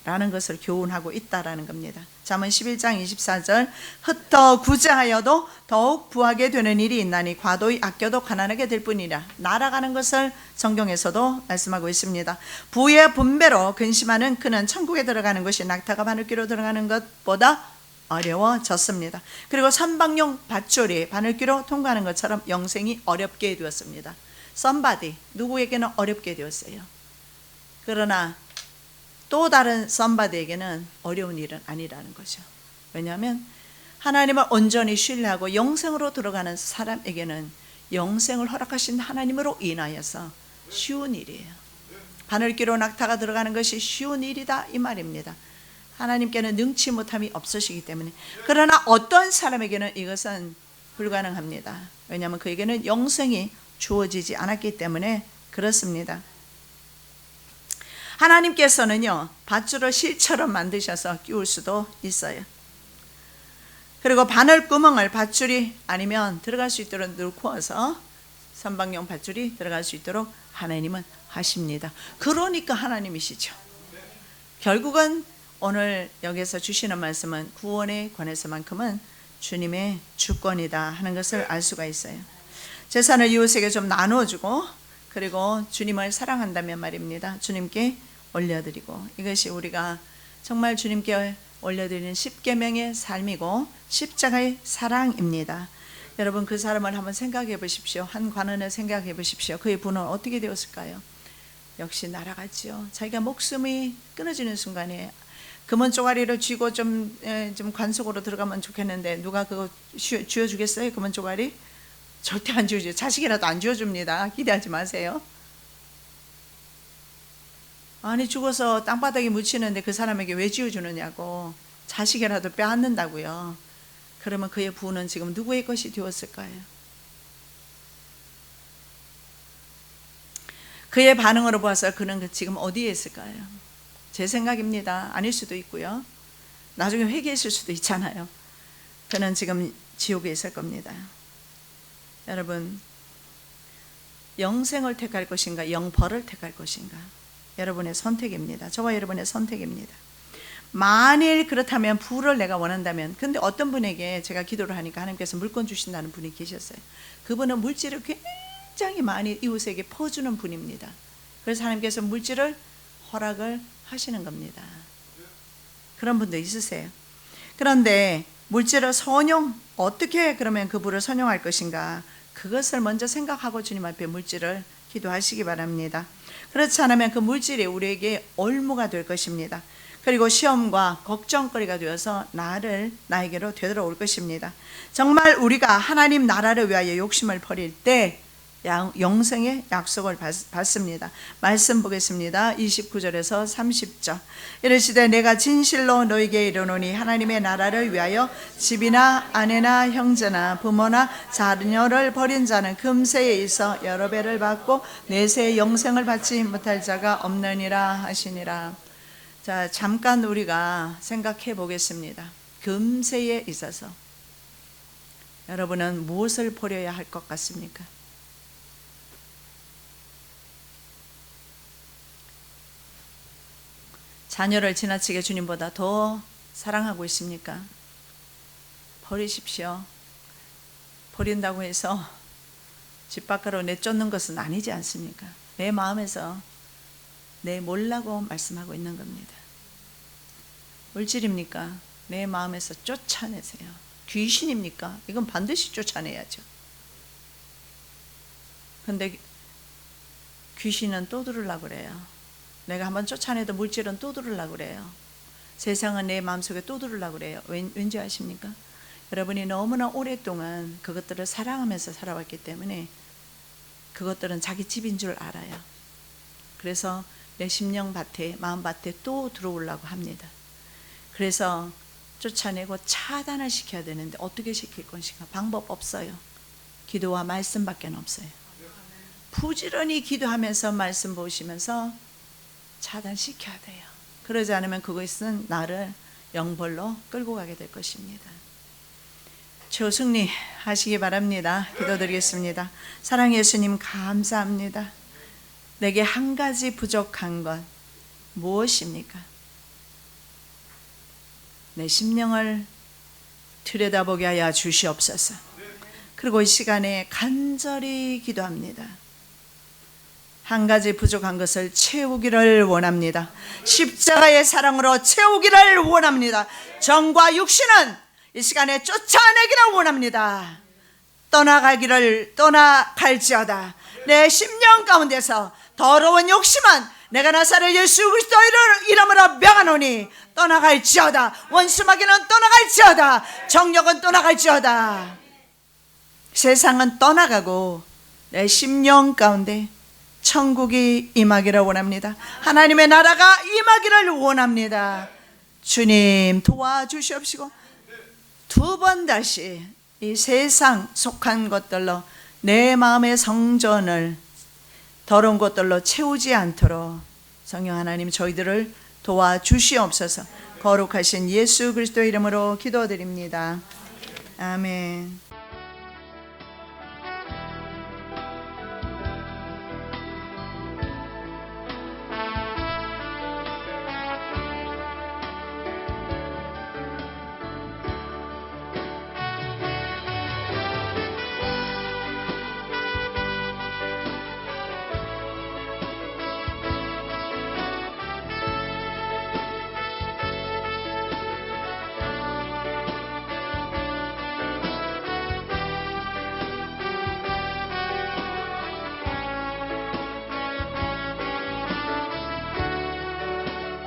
Speaker 1: 라는 것을 교훈하고 있다라는 겁니다. 잠언 11장 24절 흩어 구제하여도 더욱 부하게 되는 일이 있나니 과도히 아껴도 가난하게 될 뿐이라. 날아가는 것을 성경에서도 말씀하고 있습니다. 부의 분배로 근심하는 그는 천국에 들어가는 것이 낙타가 바늘귀로 들어가는 것보다 어려워졌습니다. 그리고 선박용 밧줄이 바늘귀로 통과하는 것처럼 영생이 어렵게 되었습니다. somebody, 누구에게는 어렵게 되었어요. 그러나 또 다른 somebody에게는 어려운 일은 아니라는 거죠. 왜냐하면 하나님을 온전히 신뢰하고 영생으로 들어가는 사람에게는 영생을 허락하신 하나님으로 인하여서 쉬운 일이에요. 바늘귀로 낙타가 들어가는 것이 쉬운 일이다 이 말입니다. 하나님께는 능치 못함이 없으시기 때문에. 그러나 어떤 사람에게는 이것은 불가능합니다. 왜냐하면 그에게는 영생이 주어지지 않았기 때문에 그렇습니다. 하나님께서는요 밧줄을 실처럼 만드셔서 끼울 수도 있어요. 그리고 바늘구멍을 밧줄이 아니면 들어갈 수 있도록 누르어서 선박용 밧줄이 들어갈 수 있도록 하나님은 하십니다. 그러니까 하나님이시죠. 결국은 오늘 여기서 주시는 말씀은 구원에 관해서만큼은 주님의 주권이다 하는 것을 알 수가 있어요. 재산을 이웃에게 좀 나눠주고 그리고 주님을 사랑한다면 말입니다. 주님께 올려드리고, 이것이 우리가 정말 주님께 올려드리는 십계명의 삶이고 십자가의 사랑입니다. 여러분 그 사람을 한번 생각해 보십시오. 한 관원을 생각해 보십시오. 그의 분은 어떻게 되었을까요? 역시 날아갔지요. 자기가 목숨이 끊어지는 순간에 금은 쪼가리를 쥐고 좀 관속으로 들어가면 좋겠는데 누가 그거 쥐어주겠어요? 금은 쪼가리? 절대 안 쥐어줘요. 자식이라도 안 쥐어줍니다. 기대하지 마세요. 아니 죽어서 땅바닥에 묻히는데 그 사람에게 왜 쥐어주느냐고. 자식이라도 빼앗는다고요. 그러면 그의 부는 지금 누구의 것이 되었을까요? 그의 반응으로 봐서 그는 지금 어디에 있을까요? 제 생각입니다. 아닐 수도 있고요. 나중에 회개했을 수도 있잖아요. 그는 지금 지옥에 있을 겁니다. 여러분, 영생을 택할 것인가 영벌을 택할 것인가 여러분의 선택입니다. 저와 여러분의 선택입니다. 만일 그렇다면 부를 내가 원한다면, 근데 어떤 분에게 제가 기도를 하니까 하나님께서 물건 주신다는 분이 계셨어요. 그분은 물질을 굉장히 많이 이웃에게 퍼주는 분입니다. 그래서 하나님께서 물질을 허락을 하시는 겁니다. 그런 분도 있으세요. 그런데 물질을 어떻게 그러면 그 부를 선용할 것인가, 그것을 먼저 생각하고 주님 앞에 물질을 기도하시기 바랍니다. 그렇지 않으면 그 물질이 우리에게 올무가 될 것입니다. 그리고 시험과 걱정거리가 되어서 나에게로 되돌아올 것입니다. 정말 우리가 하나님 나라를 위하여 욕심을 버릴 때 영생의 약속을 받습니다. 말씀 보겠습니다. 29절에서 30절. 이르시되 내가 진실로 너에게 이르노니 하나님의 나라를 위하여 집이나 아내나 형제나 부모나 자녀를 버린 자는 금세에 있어 여러 배를 받고 내세의 영생을 받지 못할 자가 없느니라 하시니라. 자, 잠깐 우리가 생각해 보겠습니다. 금세에 있어서 여러분은 무엇을 버려야 할 것 같습니까? 자녀를 지나치게 주님보다 더 사랑하고 있습니까? 버리십시오. 버린다고 해서 집 밖으로 내쫓는 것은 아니지 않습니까? 내 마음에서 내몰라고 말씀하고 있는 겁니다. 물질입니까? 내 마음에서 쫓아내세요. 귀신입니까? 이건 반드시 쫓아내야죠. 근데 귀신은 또 들으려고 그래요. 내가 한번 쫓아내도 물질은 또 들으려고 그래요. 세상은 내 마음속에 또 들으려고 그래요. 왠지 아십니까? 여러분이 너무나 오랫동안 그것들을 사랑하면서 살아왔기 때문에 그것들은 자기 집인 줄 알아요. 그래서 내 심령밭에, 마음밭에 또 들어오려고 합니다. 그래서 쫓아내고 차단을 시켜야 되는데 어떻게 시킬 것인가? 방법 없어요. 기도와 말씀밖에 없어요. 부지런히 기도하면서 말씀 보시면서 차단시켜야 돼요. 그러지 않으면 그것은 나를 영벌로 끌고 가게 될 것입니다. 조승리 하시기 바랍니다. 기도드리겠습니다. 사랑의 예수님 감사합니다. 내게 한 가지 부족한 것 무엇입니까? 내 심령을 들여다보게 하여 주시옵소서. 그리고 이 시간에 간절히 기도합니다. 한 가지 부족한 것을 채우기를 원합니다. 십자가의 사랑으로 채우기를 원합니다. 정과 육신은 이 시간에 쫓아내기를 원합니다. 떠나갈지어다. 내 심령 가운데서 더러운 욕심은 내가 나사렛 예수 그리스도의 이름으로 명하노니 떠나갈지어다. 원수마귀는 떠나갈지어다. 정욕은 떠나갈지어다. 세상은 떠나가고 내 심령 가운데 천국이 임하기를 원합니다. 하나님의 나라가 임하기를 원합니다. 주님 도와주시옵시고 두 번 다시 이 세상 속한 것들로 내 마음의 성전을 더러운 것들로 채우지 않도록 성령 하나님 저희들을 도와주시옵소서. 거룩하신 예수 그리스도의 이름으로 기도드립니다. 아멘.